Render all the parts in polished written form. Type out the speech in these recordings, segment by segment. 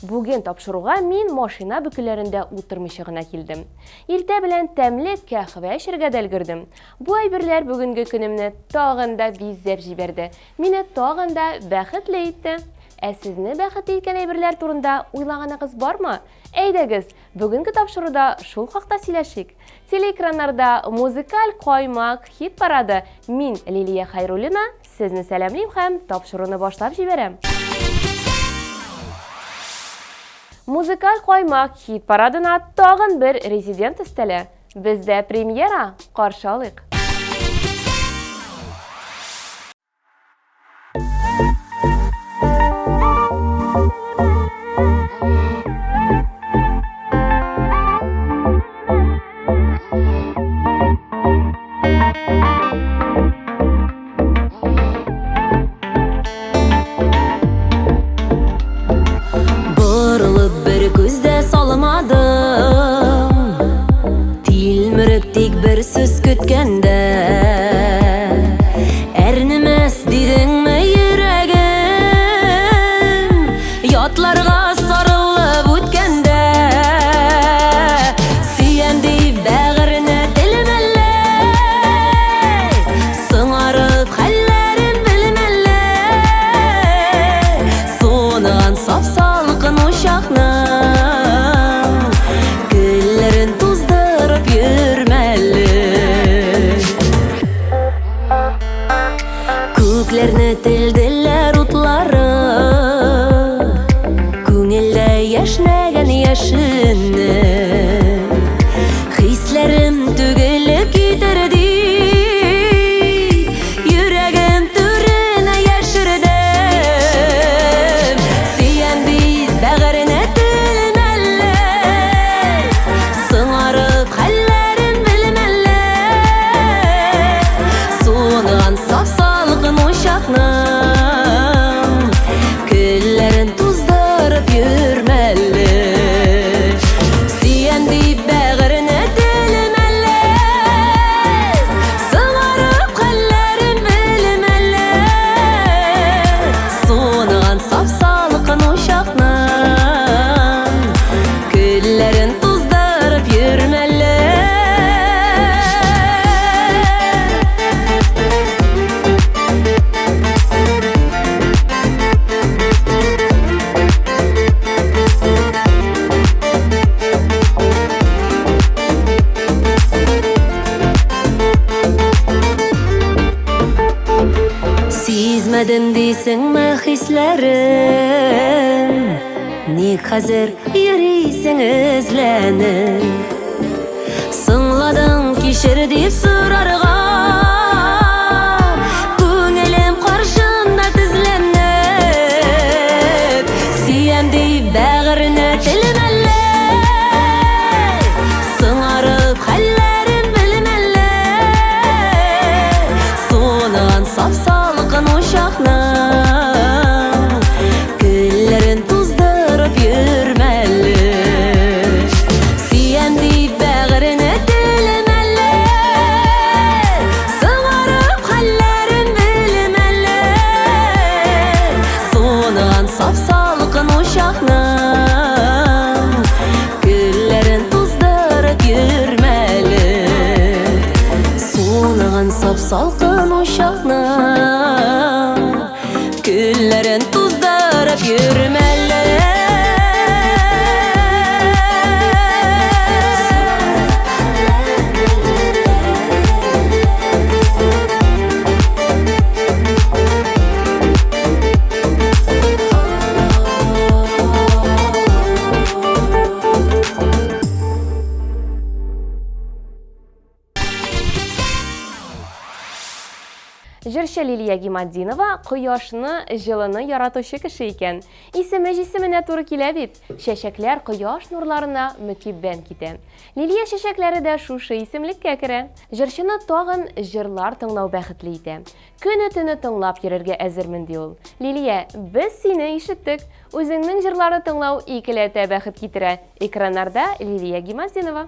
Бүген тапшыруга мин машина бүкеләрендә утырмыйча гына килдем. Иртә белән тәмле кахвә эчәргә дә өлгердем. Бу әйберләр бүгенге көнемне тагын да бизәп җибәрде. Мине тагын да бәхетле итте. Ә сезне бәхетле иткән әйберләр турында уйлаганыгыз бармы? Әйдәгез, бүгенге тапшыруда шул хакта сөйләшик. Телеэкраннарда музыкаль каймак хит парады. Мин Лилия Хайруллина, сезне сәламлыйм һәм тапшыруны башлап җибәрәм. Музыкаль каймак хит парадына тагын бер резидент өстәле. Бездә премьера, каршы алыйк. Bir söz kötkende Ernimez didinme yüreğim Yatlarga sarılıp ötkende Süyendi bağrına dilim elle Sınarıp hallerim bilim elle Soğunan sap-salkın uşakna Güllerin tuzdırıp yürmeli Көкләрне телделәр утлары Күңелдә яшнәгән яшенне Хисләрем түгелеп китерде Йөрәгем түренә яшердем Сөйәнде бәгыренә телем әллә Сыңарып хәлләрем белем әллә Суынган сап-салкын uşakным Küllerin tuzdırıp yürmeli Süyendi bağrına dilimeli Sığarıp kallerim bilimeli Soğunan sap-salkın uşakным Küllerin tuzdırıp yürmeli Сизмәдем дисеңме хисләрем Ник хәзер йөрисең эзләнеп Соңладың кичер дип сорарга Күңелем каршында тезләнеп Сөйәнде бәгыренә телем әллә Сыңарып хәлләрем белем әллә Суынган сап-салкын uşakным Küllerin tuzdırıp yürmeli Süyendi bağrına dilim elle Sığarıp hallerim bilim elle Soğunan sap-salkın uşakным Küllerin tuzdırıp yürmeli Soğunan sap-salkın uşaknym Küllerin tuzdırıp yürmeli Җырчы Лилия Гимаддинова кояшны, җылыны яратучы кеше икән. Исеме җисеменә туры килә бит. Чәчәкләр кояш нурларына мөкиббән китә. Лилия чәчәкләре дә шушы исемлеккә керә. Җырчыны тагын җырлар тыңлау бәхетле итә. Көне-төне тыңлап йөрергә әзермен ди ул. Лилия, без сине ишеттек. Үзеңнең җырларны тыңлау икеләтә бәхет китерә. Экраннарда Лилия Гимаддинова.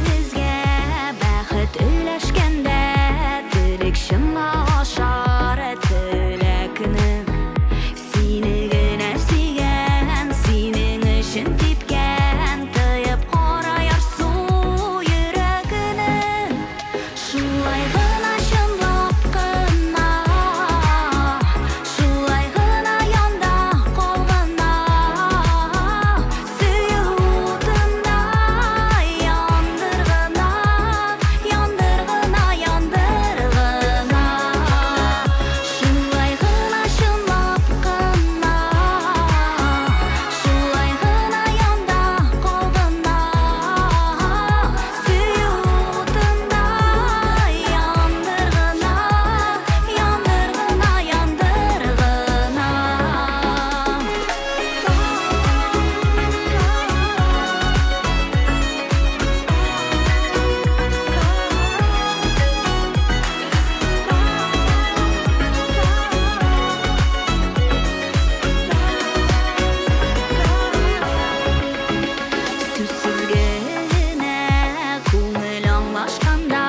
bizge bäxit üleşkende dilek şınlaşar tilekini seni gene sigen senin için tepken tayıp qarayar su yüregini şulay gına şınlap qına şulay gına yanda qalğına suyudunda yandırgına yandırgına yandırgına şulay gına şınlap qına şulay gına yanda qalğına suyudunda yandırgına yandırgına Süzsüz gene ko'ngil anglashganda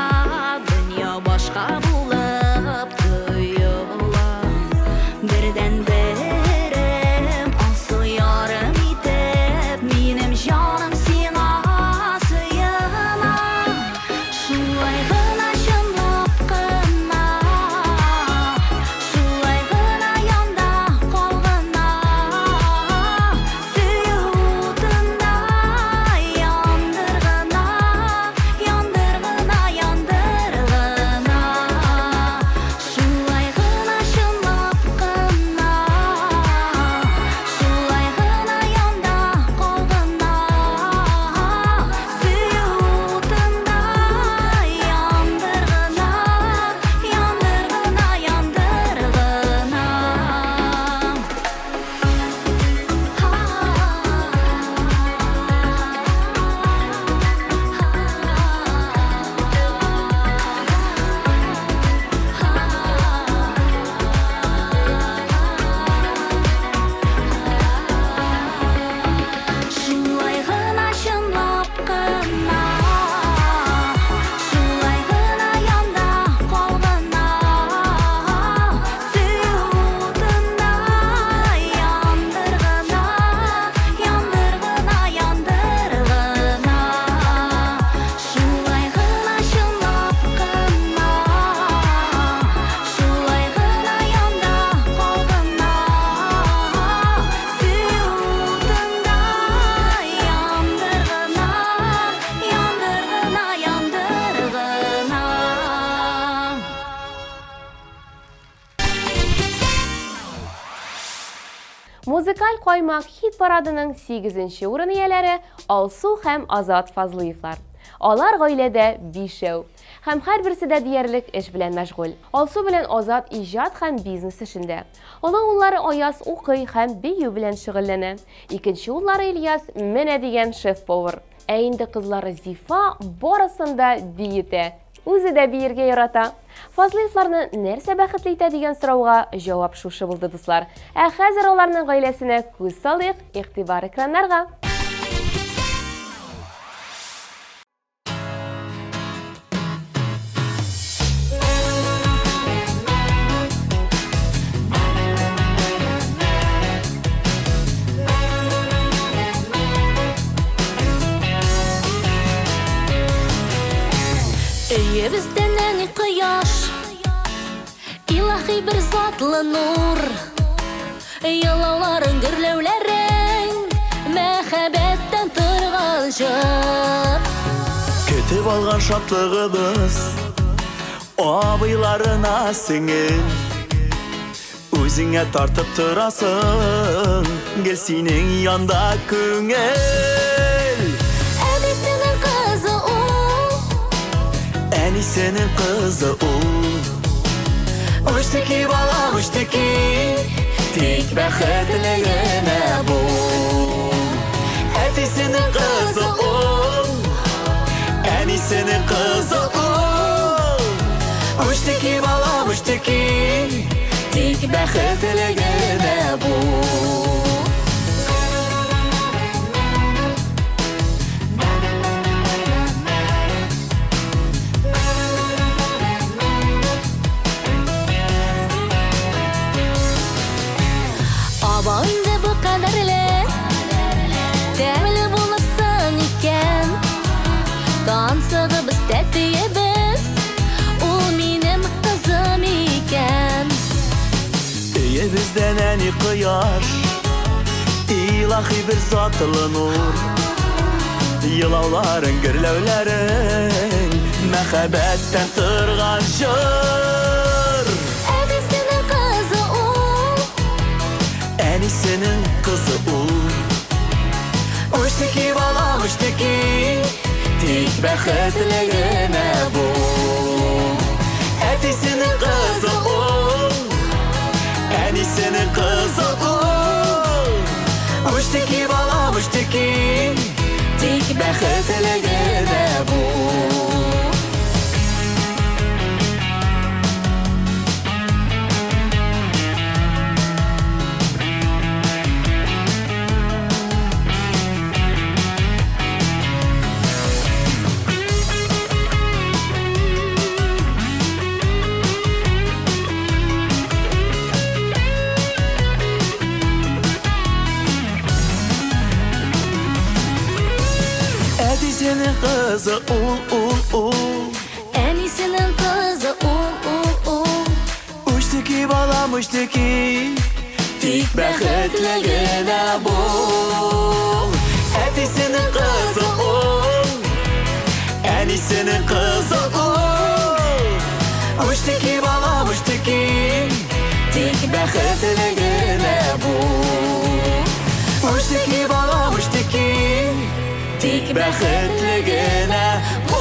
dunyo boshqa bo'lib tuyular birdan birim olsa yorim etib menim jonim senga suyunar shulay g'ina shundoq qilma shulay g'ina yonda qolg'ina suyudimda yondirg'ina yondirg'ina yondirg'ina shulay g'ina shundoq qilma shulay g'ina yonda qolg'ina suyudimda yondirg'ina yondirg'ina Şulay g'ina shundoq qilma shulay g'ina yonda qolg'ina suyudimda yondirg'ina yondirg'ina yondirg'ina shulay g'ina shundoq qilma shulay g'ina yonda qolg'ina suyudimda yondirg'ina yondirg'ina yondirg'ina Музыкаль каймак хит парадының 8-нче урын ияләре Алсу һәм Азат Фазлыевлар. Алар гаиләдә 5 һәм һәрберсе дә диярлек эш белән мәшгуль. Алсу белән Азат иҗат һәм бизнес эшендә. Аның уллары Аяз укый һәм бию белән шөгыльләнә. Икенче уллары Ильяс менә дигән шеф-повар. Ә инде кызлары Зифа барысын да биетә. Үзе дә биергә ярата. Фазлыевларны нәрсә бәхетле итә дигән сорауга җавап шушы булды, дуслар. Ә хәзер аларның гаиләсенә күз салыйк, игътибар экраннарга. Өебездән әни кояш илаһи бер затлы нур ялауларың гөрләүләрең мәхәббәттән торган җыр Көтеп алган шатлыгыбыз абыйларына сеңел Үзеңә тартып торасың гел синең янда күңел Әнисенең кызы ул Әнисенең кызы ул Үштеки бала үштеки Тик бәхетле генә бу Әтисенең кызы ул Әнисенең кызы ул Үштеки бала үштеки Тик бәхетле генә бу Boyunda bu qadarli Təmli bulursan ikən Qansığı biz tətiyimiz O benim qızım ikən Eye bizden en iyi kıyar İlahi bir zatlı nur Yılavların, gürlevlerin Mehabetten tırgan jır Əbisinin qızı ol Enisinin kızı ul Uçtaki bala uçtaki Tik bəxetligine bu Etisinin kızı ul Enisinin kızı ul Uçtaki bala uçtaki Tik bəxetligine bu Etisinin kızı ul Ənisinin qızı ol Uçtaki balam uçtaki Tik bəxetligine bu Etisinin kızı ul Enisinin kızı ul Uçtaki balam uçtaki Tik bəxetligine bu Uçtaki balam uçtaki Tik bəxetligine bu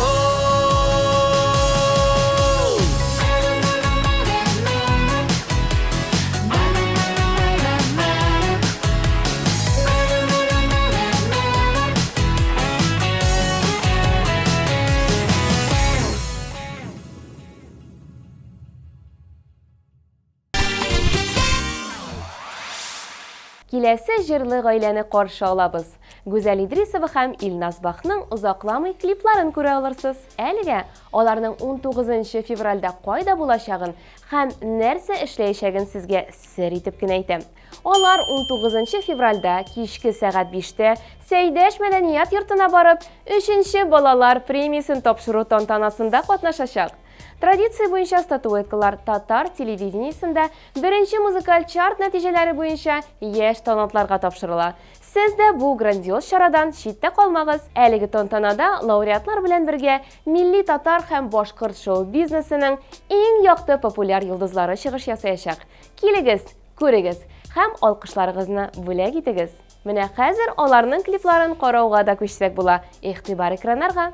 Киләсе җырлы гаиләне каршы алабыз. Гүзәл Идрисова һәм Илназ Бахның озакламый клипларын күрә алырсыз. Әлегә аларның 19 февральдә кайда булачагын һәм нәрсә эшләячәген сезгә сер итеп кенә әйтәм. Алар 19 февральдә кичке сәгать 5-тә Сәйдәш мәдәният йортына барып, 3-нче балалар премиясын тапшыру тантанасында катнашачак. Традиция буенча статуэткалар татар телевидениесендә беренче музыкаль чарт нәтиҗәләре буенча яшь талантларга тапшырыла. Сез дә бу грандиоз чарадан читтә калмагыз. Әлеге тантанада лауреатлар белән бергә милли татар һәм башкорт шоу-бизнесының иң якты популяр йолдызлары чыгыш ясаячак. Килегез, күрегез һәм алкышларыгызны бүләк итегез. Менә хәзер аларның клипларын карауга да күчсәк була. Игътибар экраннарга.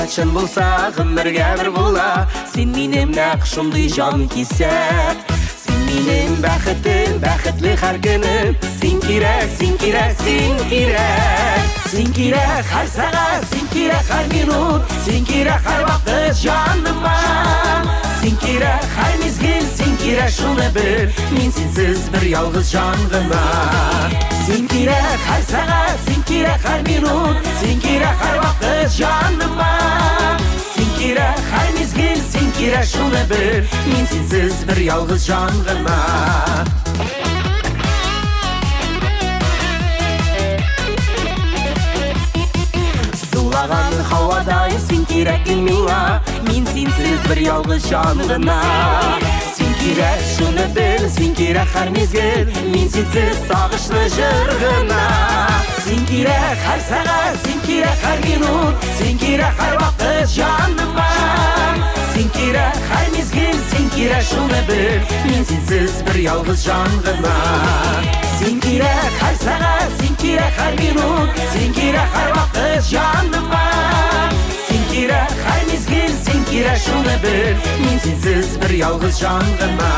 Чын булса, гомергә бер була. Син минем нәкъ шундый җан кисәк. Син минем бәхетем, бәхетле һәр көнем. Син кирәк, син кирәк, син кирәк. Син кирәк һәр сәгать, син кирәк һәр минут. Син кирәк һәр вакыт җаныма. Син кирәк һәр мизгел, син кирәк шуны бел. Мин синсез бер ялгыз җан гына. Син кирәк һәр сәгать, син кирәк һәр минут. Син кирәк һәр вакыт җаныма. Син кирәк һәр мизгел, син кирәк шуны бел. Мин синсез бер ялгыз җан гына. Сулаган һавадай син кирәк миңа. Мин синсез бер ялгыз җан гына. Син кирәк шуны бел, син кирәк һәр мизгел. Мин синсез сагышлы җыр гына. Син кирәк һәр сәгать, син кирәк һәр минут. Син кирәк һәр вакыт җаныма. Син кирәк һәр мизгел, син кирәк шуны бел. Мин синсез бер ялгыз җан гына. Син кирәк һәр сәгать, син кирәк һәр минут. Син кирәк һәр вакыт җаныма. Син кирәк һәр мизгел, син кирәк шуны бел, мин синсез бер ялгыз жан гына.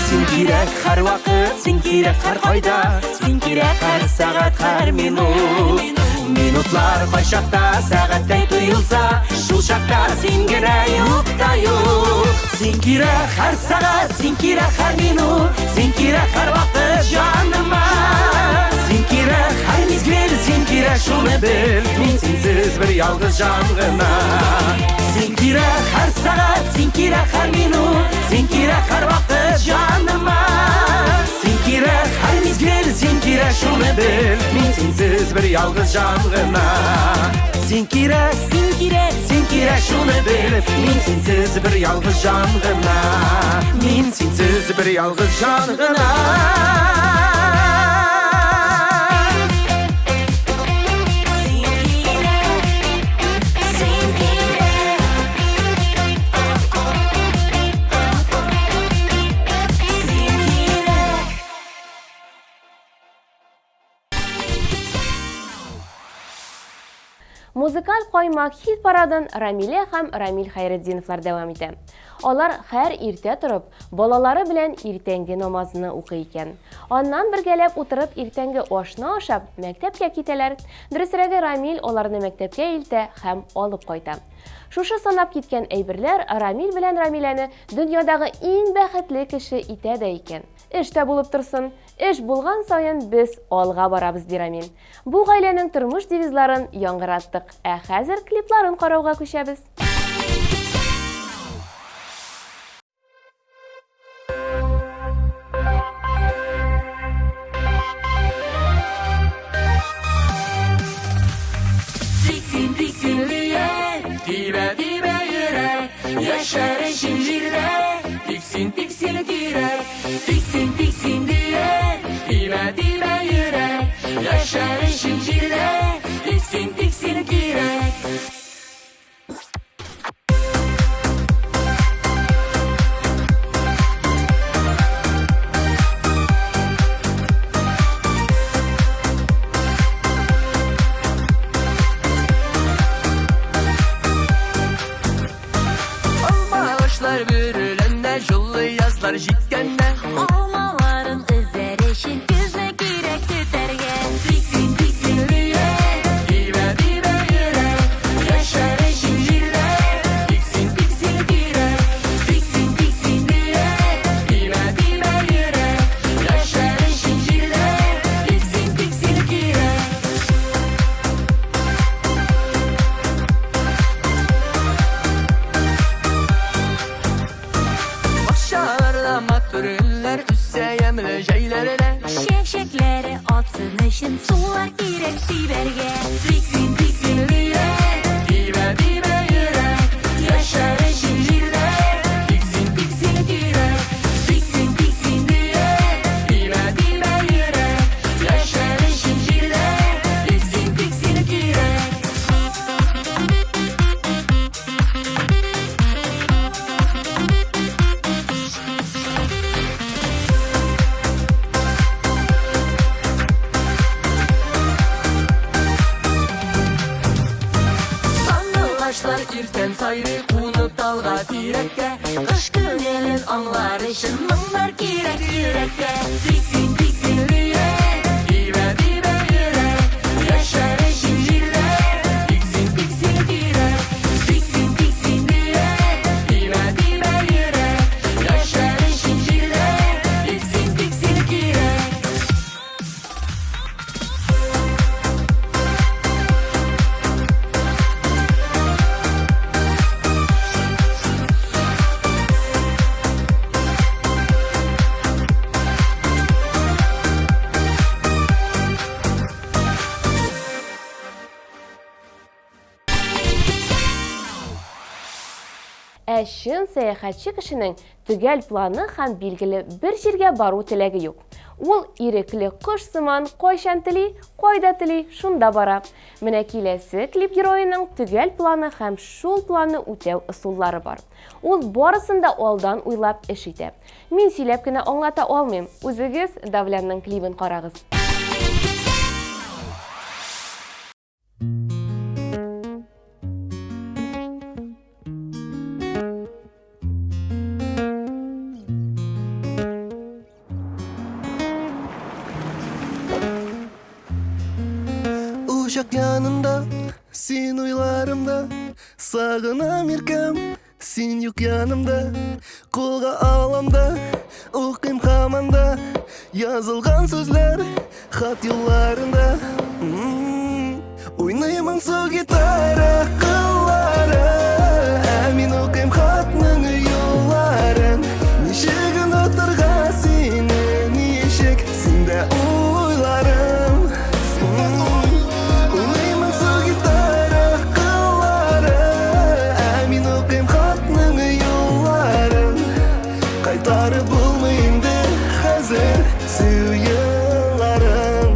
Син кирәк һәр вакыт, син кирәк һәр кайда, син кирәк һәр сәгать, һәр минут. Минутлар кайчакта сәгатьтәй тоелса, шул чакта син генә юк та юк. Син кирәк һәр сәгать, син кирәк һәр минут, син кирәк һәр вакыт җаныма. Син кирәк һәр мизгел, син кирәк шуны бел, мин синсез бер ялгыз жан гына. Син кирәк һәр сәгать, син кирәк һәр минут, син кирәк һәр вакыт җаныма. Син кирәк һәр мизгел, син кирәк шуны бел, мин синсез бер ялгыз жан гына. Син кирәк, син кирәк, син кирәк шуны бел, мин синсез бер ялгыз жан гына. Мин синсез бер ялгыз жан гына. Музыкаль каймак хит парадын Рамилә һәм Рамил Хәйретдиновлар дәвам итә. Алар һәр иртә торып, балалары белән иртәнге намазны укый икән. Аннан бергәләп утырып иртәнге ашны ашап, мәктәпкә китәләр. Дөресрәге, Рамил аларны мәктәпкә илтә һәм алып кайта. Шушы санап киткән әйберләр Рамил белән Рамиләне дөньядагы иң бәхетле кеше итә дә икән. Эш тә булып торсын. Эш булган саен без алга барабыз, ди Рамил. Бу гаиләнең тормыш девизларын яңгыраттык. Ә хәзер клипларын карауга күчәбез. Yaşar eşin jirde, tiksin tiksin kirek, tiksin tiksin diye, dime dime yürek. Yaşar eşin jirde, tiksin tiksin kirek. Bürülende, jullu yazlar jitkende, Almaların özerişin gözüne girek tüterge. tiksin tiksin diye, dime dime yürek. Yaşar eşin jirde, tiksin tiksin kirek, tiksin tiksin diye, dime dime yürek. Yaşar eşin jirde, tiksin tiksin kirek. Aşağıda matürünler, üsse yemle şeylerine. Şeşekleri atsın için sular girek siberge. Tiksin tiksin diye, dime dime yürek. Yaşar eşin jirde, tiksin tiksin kirek, tiksin tiksin diye, dime dime yürek. Yaşar eşin jirde, tiksin tiksin kirek. Sandılaşlar irten sayrı, unut dalga direkke. Kış günlerin anlar için mınlar girek yürekte. Tiksin tiksin diye, dime dime yürek. Yaşar eşin jirde, tiksin tiksin kirek, tiksin tiksin diye, dime dime yürek. Yaşar eşin jirde, tiksin tiksin kirek. Шын сәяхәтче кешенең төгәл планы һәм билгеле бер җиргә бару теләге юк. Ул ирекле кош сыман кайчан тели, кайда тели, шунда бара. Менә киләсе клип героеның төгәл планы һәм шул планы үтәү ысуллары бар. Ул барысын да алдан уйлап эш итә. Мин сөйләп кенә аңлата алмыйм. Үзегез Давлянның клибын карагыз. Uşak yanında, sen uylarımda, sağınam irkem, sen yok yanımda. Kolga alamda, okuyum hamanda, yazılgan sözler, hat yollarında. Oynayamam su gitara, kıllara, emin okuyum hatның yolların. Nişegin oturga seni, nişek, sende uylarım. Oynayamam su gitara, kıllara, emin okuyum hatның yolların. Kaytarıp bulmayındı hazır suyularım.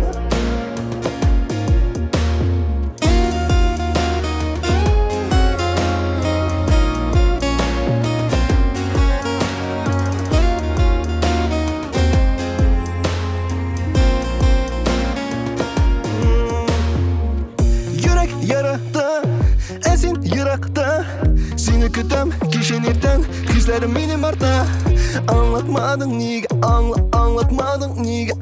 Yürek yarakta, esin yırakta. Seni kütem kişen erten, hislerim benim arta. Anlatmadın niga, anlatmadın niga.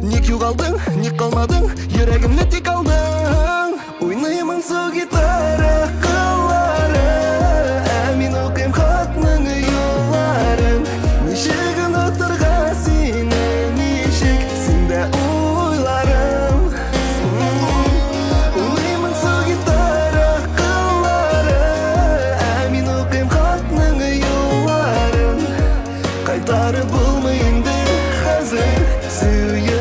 Ник yo'qolding, ник kalmadın, yüreğimde tek aldın. Oynayamam su gitara, kıllara, emin okuyum hatның yolların. Nişegin oturga seni, nişek, sende uylarım. Oynayamam su gitara, kıllara, emin okuyum hatның yolların. Kaytarıp bulmayındı hazır suyularım.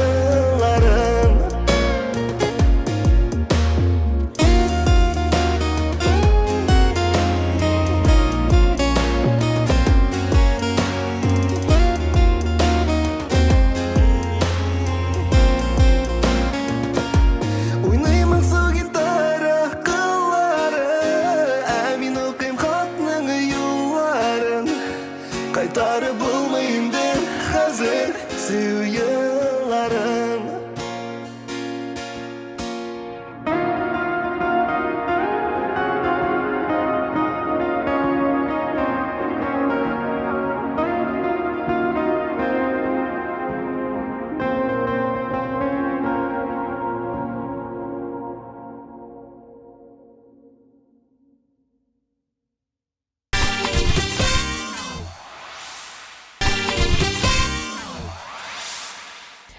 Oynayamam su gitara, kıllara, emin okuyum hatның yolların. Kaytarıp bulmayındı hazır suyularım.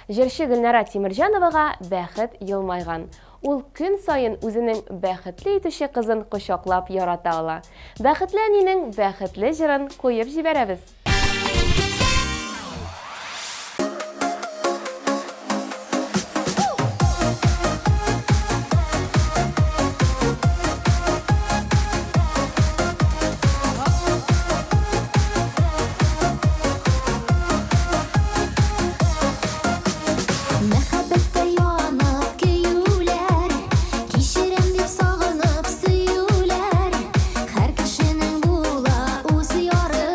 Җырчы Гөлнара Тимерҗановага бәхет елмайган. Ул көн сайын үзенең бәхетле итүче кызын кочаклап ярата ала. Бәхетле әнинең бәхетле җырын куеп җибәрәбез. Мәхәббәттә янып көюләр, кичерәм дип сагынып сөюләр. Һәр кешенең була үз яры,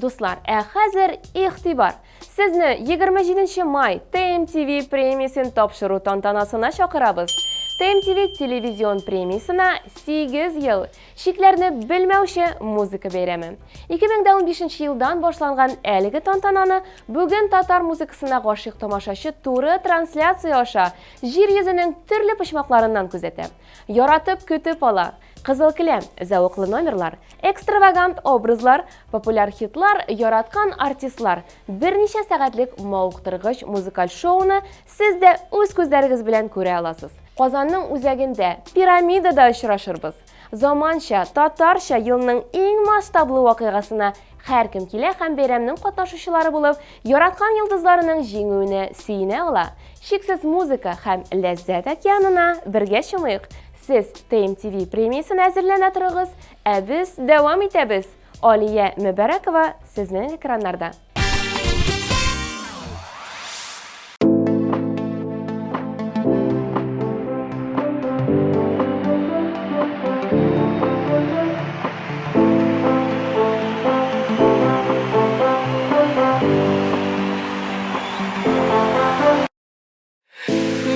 Дуслар, хәзер игътибар. Сезне 27 май TMTV премиясын тапшыру тантанасына чакырабыз. TMTV телевизион премиясына 8 ел шикләрне белмәүче музыка бәйрәме. 2015 елдан башланган әлеге тантананы бүген татар музыкасына гашыйк тамашачы туры трансляция аша җир йөзенең төрле почмакларыннан күзәтә. Яратып көтеп ала. Кызыл келәм, зәвыклы номерлар, экстравагант образлар, популяр хитлар, яраткан артистлар, берничә сәгатьлек мавыктыргыч музыкаль шоуны сез дә үз күзләрегез белән күрә аласыз. Казанның үзәгендә пирамидада очрашырбыз. Заманча, татарча елның иң масштаблы вакыйгасына һәркем килә һәм бәйрәмнең катнашучылары булып, яраткан йолдызларының җиңүенә сөенә ала. Шиксез музыка һәм ләззәт океанына бергә чумыйк. Сез TMTV премиясын әзерләнә торыгыз, ә без дәвам итәбез. Алия Мөбәрәкова сезнең экраннарда.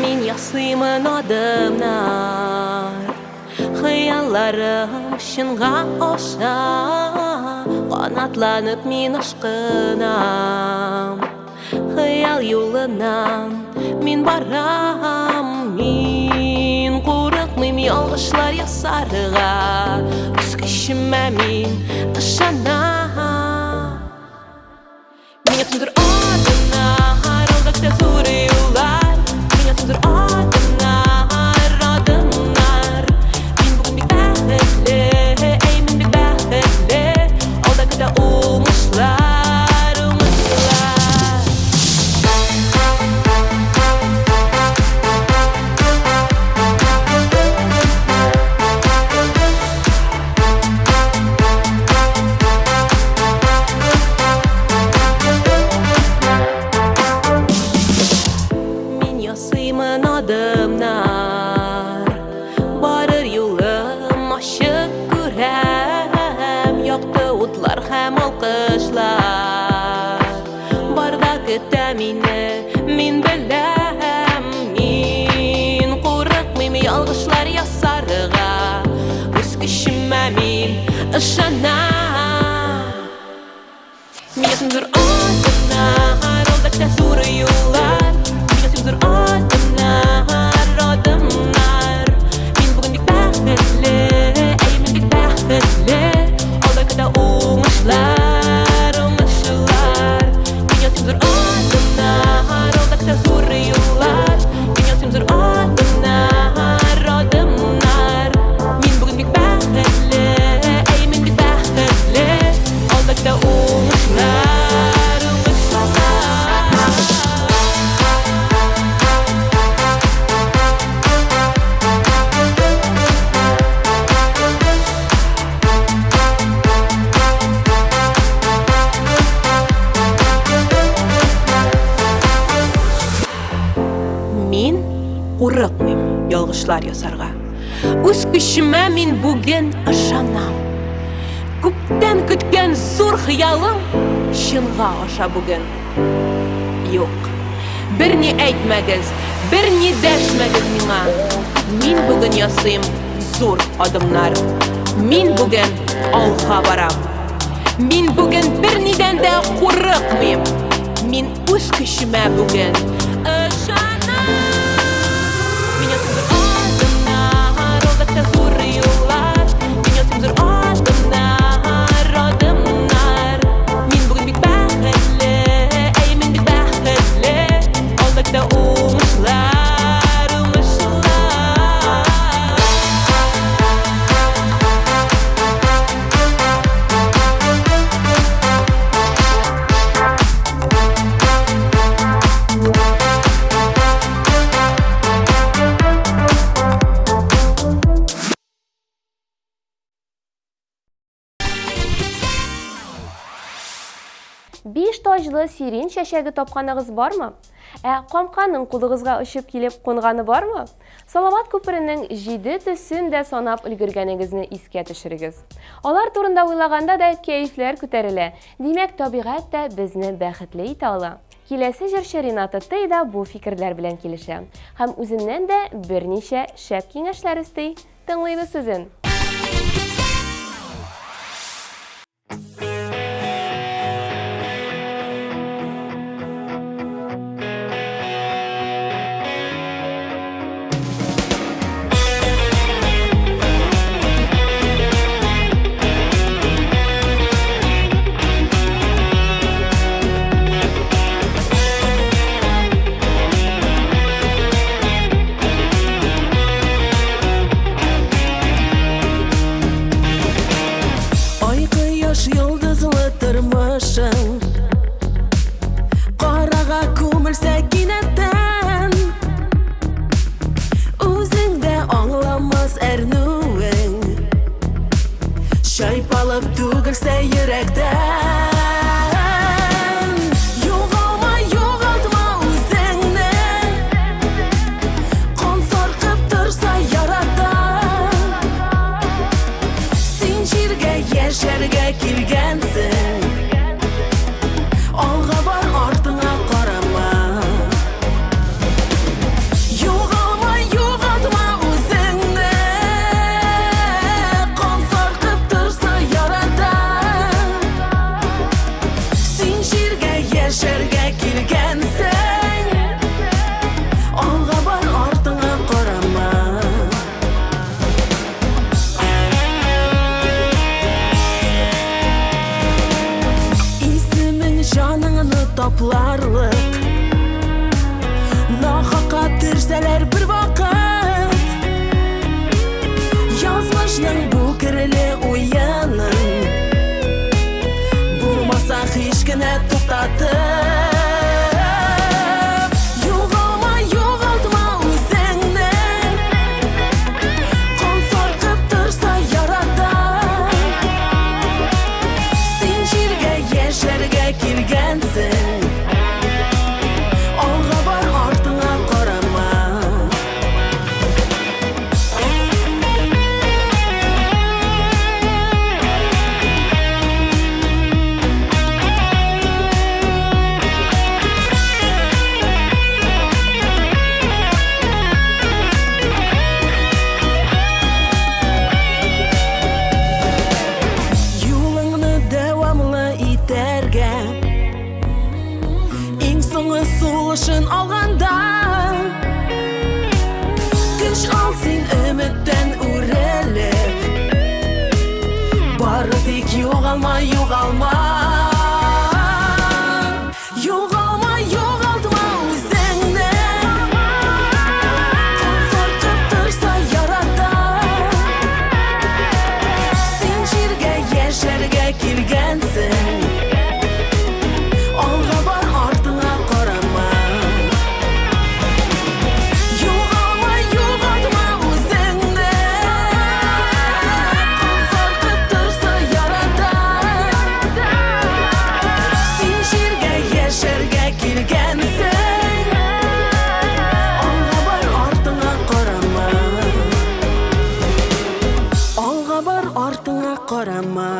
Мин ясыймын адымнар, хыялларым шынга аша, канатланып мин ашкынам, хыял юлынан мин барам, мин курыкмыйм ялгышлар ясарга, үз көчемә мин ышанам. Мин ясыйдыр адымнар, алда көтә зур юллар, мин ясыйдыр адымнар, адымнар. Мин бүген бик бәхетле, мин бик бәхетле, алда көтә уңышлар, уңышлар. Мин ясыймын адымнар, барыр юлым ачык күрәм, якты утлар һәм алкышлар. Барда көтә мине, мин беләм, мин курыкмыйм ялгышлар ясарга, үз көчемә мин ышанам. Мин ясыйдыр адымнар, алда көтә зур юллар, мин ясыйдыр адымнар, адымнар. Мин бүген бик бәхетле, мин бик бәхетле, алда көтә уңышлар, уңышлар. Мин ясыйдыр адымнар, алда көтә зур юллар, мин ясыйдыр адымнар, адымнар. Мин бүген бик бәхетле, мин бик бәхетле, алда көтә уңышлар, уңышлар. Мин курыкмыйм ялгышлар ясарга, үз көчемә мин бүген ышанам. Күптән көткән зур хыялым чынга аша бүген. Юк, берни әйтмәгез, берни дәшмәгез миңа. Мин бүген ясыйм зур адымнар. Мин бүген алга барам. Мин бүген бернидән дә курыкмыйм. Мин үз көчемә бүген ышанам. Мин ясыйм адымнар, алда көтә зур юллар, мин ясыйм адымнар, адымнар. Мин бүген бик бәхетле, мин бик бәхетле, алда көтә уңышлар, уңышлар. аҗлы сирень чәчәге тапканыгыз бармы? Камканың кулыгызга очып килеп кунганы бармы? Салават күперенең 7 төсен дә санап өлгергәнегезне искә төшерегез. Алар турында уйлаганда да кәефләр күтәрелә. Димәк, табигать та безне бәхетле итә ала. Киләсе җырчы Ринат Тый да бу фикерләр белән килешә. Һәм үзеннән дә берничә шәп киңәшләр исти. Тыңлыйбыз сезен. Йолдызлы тормышың карага күмелсә кинәттән, үзең дә аңламас әрнүең чайпалып түгелсә йөрәктән. Югалма, югалтма үзеңне, кан саркып торса яратам. Син җиргә яшәргә килгәнсең, алга бар, артыңа карама. Югалма, югалтма үзеңне, кан саркып торса яратам. Син җиргә яшәргә килгәнсең, алга бар, артыңа карама. Жаныңны тапларлык, нахакка төрсәләр бер вакыт. Язмышның бу кереле уяның, булмаса һич кенә туктатып. Югалма, югалтма үзеңне, кан саркып торса яратам. Син җиргә яшәргә килгәнсең, алга бар, артыңа карама. Юлыңны дәвамлы итәргә, иң соңгы сулышын алганда, көч ал син өметтән үрелеп, бары тик югалма, югалма. Югалма, югалтма үзеңне, кан саркып торса яратам. Син җиргә яшәргә килгәнсең, алга бар, артыңа карама. Югалма, югалтма үзеңне, кан саркып торса яратам. Син җиргә яшәргә килгәнсең, алга бар, артыңа карама. Алга бар, артыңа карама.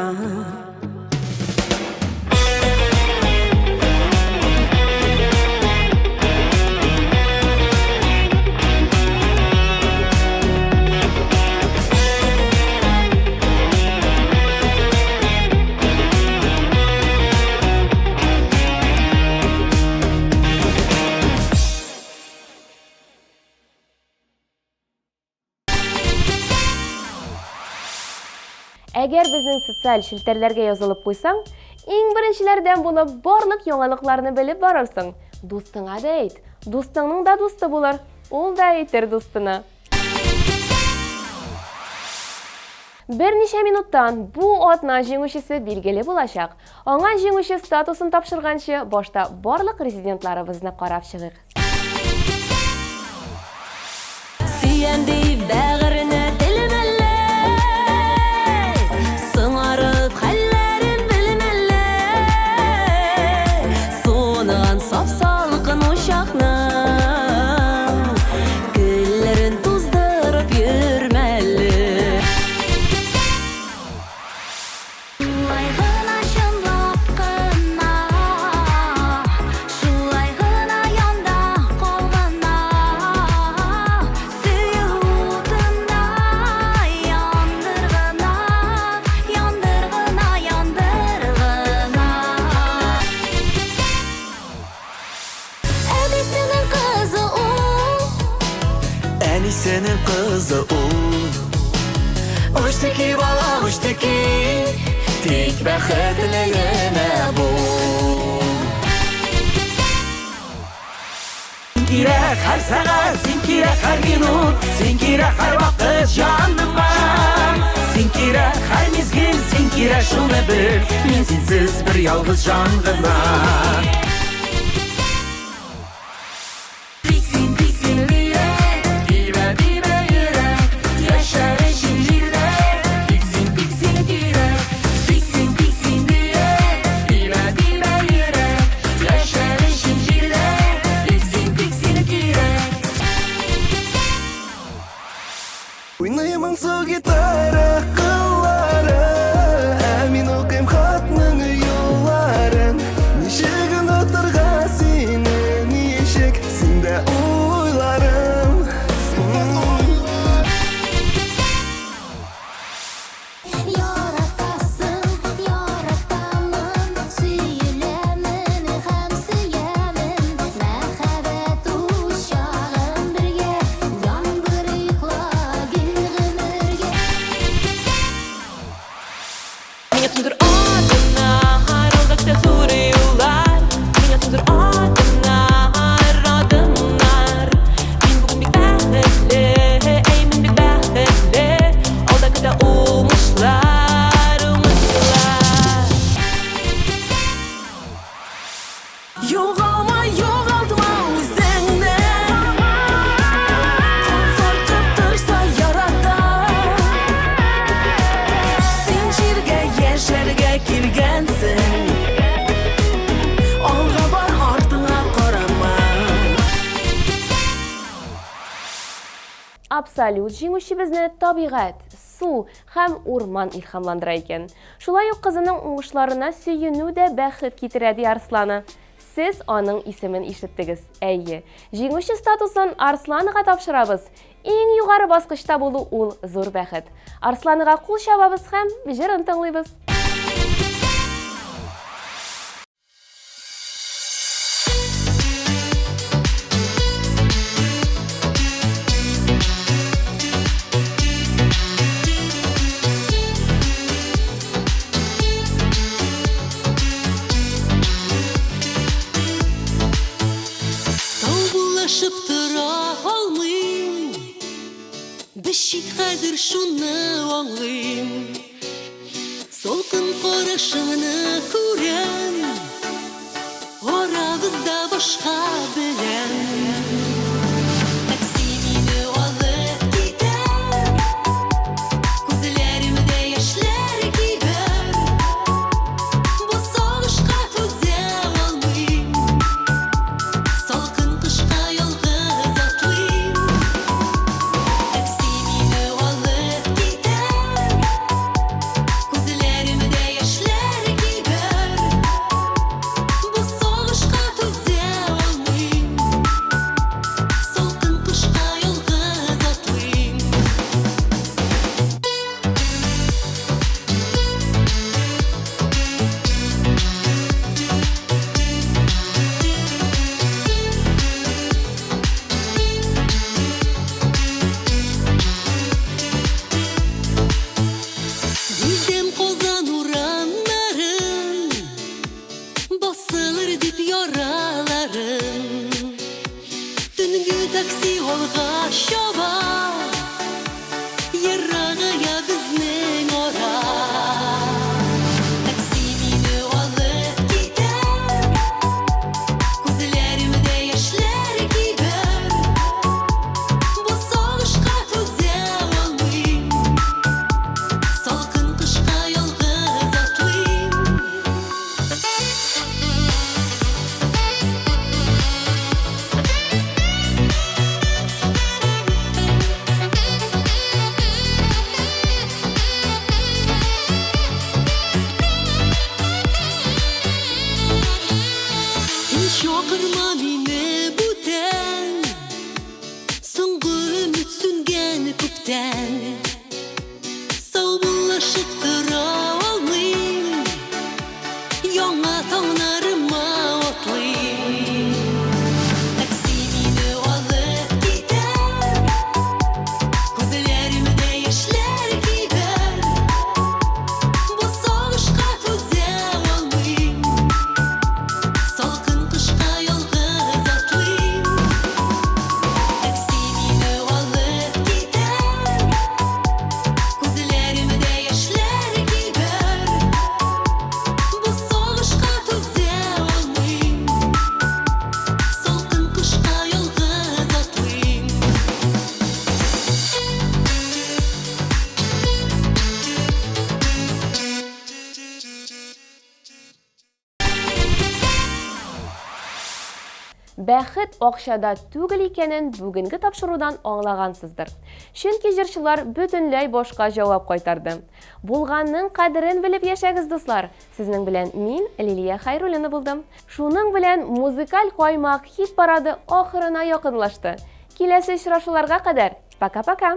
Әгәр безнең социаль челтәрләргә язылып куйсаң, иң беренчеләрдән булып барлык яңалыкларны белеп барырсың. Дустыңа да әйт, дустыңның да дусты булыр, ул да әйтер дустына. Берничә минуттан бу атна җиңүчесе билгеле булачак. Аңа җиңүче статусын тапшырганчы башта барлык резидентларыбызны карап чыгыйк. Сөйәнди бәгыренә телмәлле, сыңарып хәлләрен белмәлле. senin kızı Uçtaki bala uçtaki Tek bəxtligine bu Sen kirek her saat, sen kirek her minut Sen kirek her vakit canıma Sen kirek her mezgil, sen kirek şunu bil Min sensiz bir yalğız canlıma Tiksin tiksin yürek Dibe dibe yürek Yaşar şehirde Tiksin tiksin yürek Tiksin tiksin yürek Dibe dibe yürek Yaşar şehirde Tiksin tiksin yürek Oynayamın su gitara kılları Min okuyum xatның yolların Nişigin oturga seni Nişik sende oylarım Yaratasın, yaratamın Süyülemin, hem süyemin Merhabet uşağım birge Yangırıkla gülgümürge Меня sundur adına Ayrıldıkça soruyorlar Меня sundur adına adımlar Min bugün bir bəxtli Eymin bir bəxtli Oldakı da umuşlar Yoğalma yoğaltma özünde Sarkıttırsa yarada Zincirge yeşerge kirgensin Alga var ardına qarama Абсолют җиңүчебезне табигать, су һәм урман илһамландыра икән. Шулай ук кызының уңышларына сөенү дә бәхет китерә ди Арсланы. Сез аның исемен ишеттегез. Әйе, җиңүче статусын Арсланыга тапшырабыз. Иң югары баскычта булу ул зур бәхет. Арсланыга кул чабабыз һәм җырын тыңлыйбыз. Саубуллашып тора алмыйм Бешит хәзер шуны аңлыйм Солкын карашыңны күрәм Арабызда башка беләм Такси мине алып китәр Күзләремдә яшьләр кибәр Бу сагышка түзә алмыйм Салкын кышка ялгыз атлыйм Такси мине алып китәр Күзләремдә яшьләр кибәр Бу сагышка түзә алмыйм Салкын кышка ялгыз атлыйм Дидем Казан урамнарын Басылыр дип яраларым Төнге такси алга чаба Ерагая безнең ара Такси мине алып китәр Күзләремдә яшьләр кибәр Бу сагышка түзә алмыйм Салкын кышка ялгыз атлыйм Син чакырма мине бүтән Соңгы өмет сүнгән күптән Саубуллашып тора алмыйм Яңа таңнарыма атлыйм Такси мине алып китәр Бәхет акчада түгел икәнен бүгенге тапшырудан аңлагансыздыр. Чөнки җырчылар бөтенләй башка җавап кайтарды. Булганның кадерен белеп яшәгез, дуслар. Сезнең белән мин, Лилия Хайруллина булдым. Шуның белән музыкаль каймак хит парады ахырына якынлашты. Киләсе очрашуларга кадәр пока-пока.